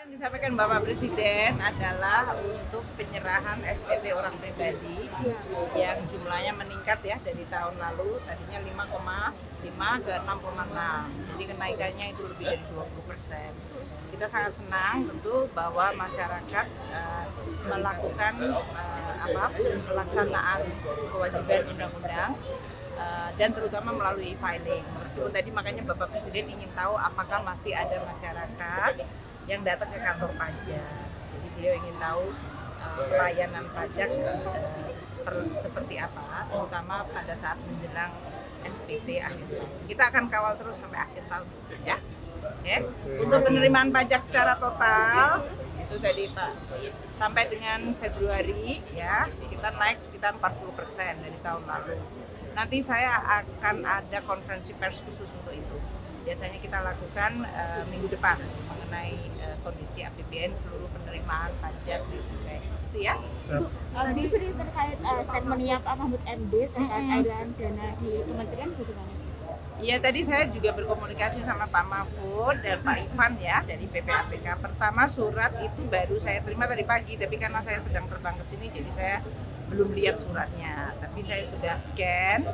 Yang disampaikan Bapak Presiden adalah untuk penyerahan SPT orang pribadi yang jumlahnya meningkat ya dari tahun lalu, tadinya 5,5 ke 6,6. Jadi kenaikannya itu lebih dari 20%. Kita sangat senang tentu bahwa masyarakat melakukan pelaksanaan kewajiban undang-undang dan terutama melalui e-filing. Meskipun tadi makanya Bapak Presiden ingin tahu apakah masih ada masyarakat yang datang ke kantor pajak. Jadi beliau ingin tahu pelayanan pajak seperti apa, terutama pada saat menjelang SPT akhir tahun. Kita akan kawal terus sampai akhir tahun, ya. Oke. Untuk penerimaan pajak secara total itu tadi Pak, sampai dengan Februari ya kita naik sekitar 40% dari tahun lalu. Nanti saya akan ada konferensi pers khusus untuk itu. Biasanya kita lakukan minggu depan mengenai kondisi APBN seluruh penerimaan pajak dan cukai. Itu ya. Di sini terkait statementnya Pak Mahfud MD terkait aliran dana di kementerian bagaimana? Iya, tadi saya juga berkomunikasi sama Pak Mahfud dan Pak Ivan ya dari PPATK. Pertama surat itu baru saya terima tadi pagi, tapi karena saya sedang terbang ke sini jadi saya belum lihat suratnya. Tapi saya sudah scan.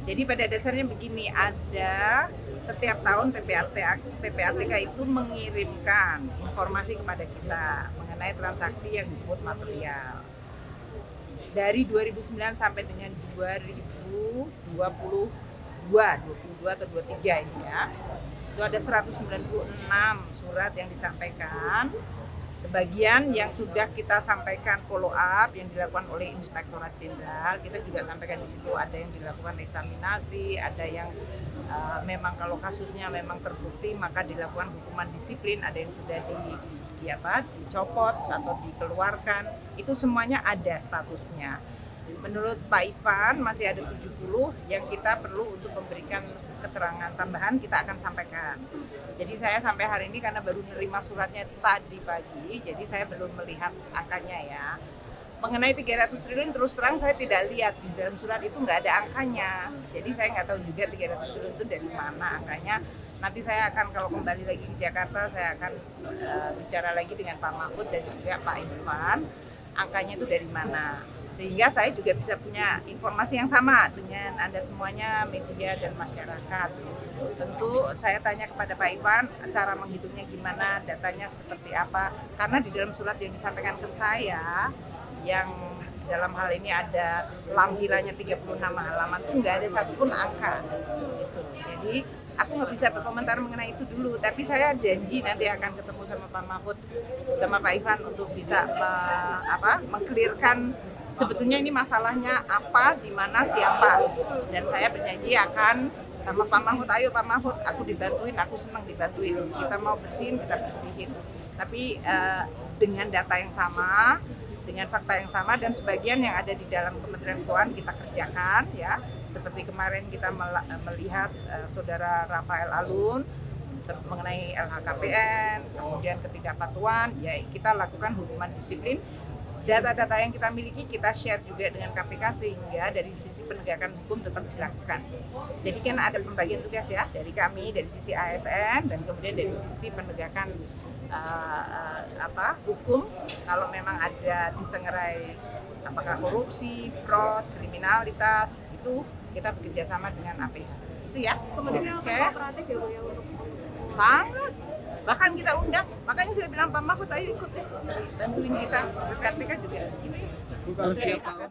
Jadi pada dasarnya begini, ada setiap tahun PPATK itu mengirimkan informasi kepada kita mengenai transaksi yang disebut material. Dari 2009 sampai dengan 22 atau 23 ini ya, itu ada 196 surat yang disampaikan. Sebagian yang sudah kita sampaikan follow up yang dilakukan oleh Inspektorat Jenderal, kita juga sampaikan di situ ada yang dilakukan eksaminasi, ada yang memang kalau kasusnya memang terbukti maka dilakukan hukuman disiplin, ada yang sudah dicopot atau dikeluarkan, itu semuanya ada statusnya. Menurut Pak Ivan masih ada 70 yang kita perlu untuk memberikan keterangan tambahan, kita akan sampaikan. Jadi saya sampai hari ini karena baru menerima suratnya tadi pagi, jadi saya belum melihat angkanya ya. Mengenai 300 triliun terus terang saya tidak lihat, di dalam surat itu nggak ada angkanya. Jadi saya nggak tahu juga 300 triliun itu dari mana angkanya. Nanti saya akan kalau kembali lagi ke Jakarta, saya akan bicara lagi dengan Pak Mahfud dan juga Pak Ivan, angkanya itu dari mana. Sehingga saya juga bisa punya informasi yang sama dengan Anda semuanya, media dan masyarakat. Tentu saya tanya kepada Pak Ivan, cara menghitungnya gimana, datanya seperti apa. Karena di dalam surat yang disampaikan ke saya, yang dalam hal ini ada lampirannya 36 halaman, tuh nggak ada satupun angka. Gitu. Jadi aku nggak bisa berkomentar mengenai itu dulu, tapi saya janji nanti akan ketemu sama Pak Mahfud, sama Pak Ivan untuk bisa mengklirkan sebetulnya ini masalahnya apa, di mana, siapa. Dan saya berjanji akan sama Pak Mahfud, ayo Pak Mahfud, aku dibantuin, aku senang dibantuin. Kita mau bersihin, kita bersihin. Tapi dengan data yang sama, dengan fakta yang sama, dan sebagian yang ada di dalam Kementerian Keuangan kita kerjakan ya. Seperti kemarin kita melihat Saudara Rafael Alun mengenai LHKPN, kemudian ketidakpatuhan, ya kita lakukan hukuman disiplin. Data-data yang kita miliki kita share juga dengan KPK sehingga dari sisi penegakan hukum tetap dilakukan. Jadi kan ada pembagian tugas ya dari kami, dari sisi ASN dan kemudian dari sisi penegakan hukum. Kalau memang ada ditengarai apakah korupsi, fraud, kriminalitas, itu kita bekerja sama dengan APH. Itu ya. Kemudian kooperatif ya Bu ya untuk sangat. Bahkan kita undang, makanya saya bilang Pak Mahfud ayo ikut deh, bantuin kita, PPATK juga gitu ya. Bu, kalau setiap tahun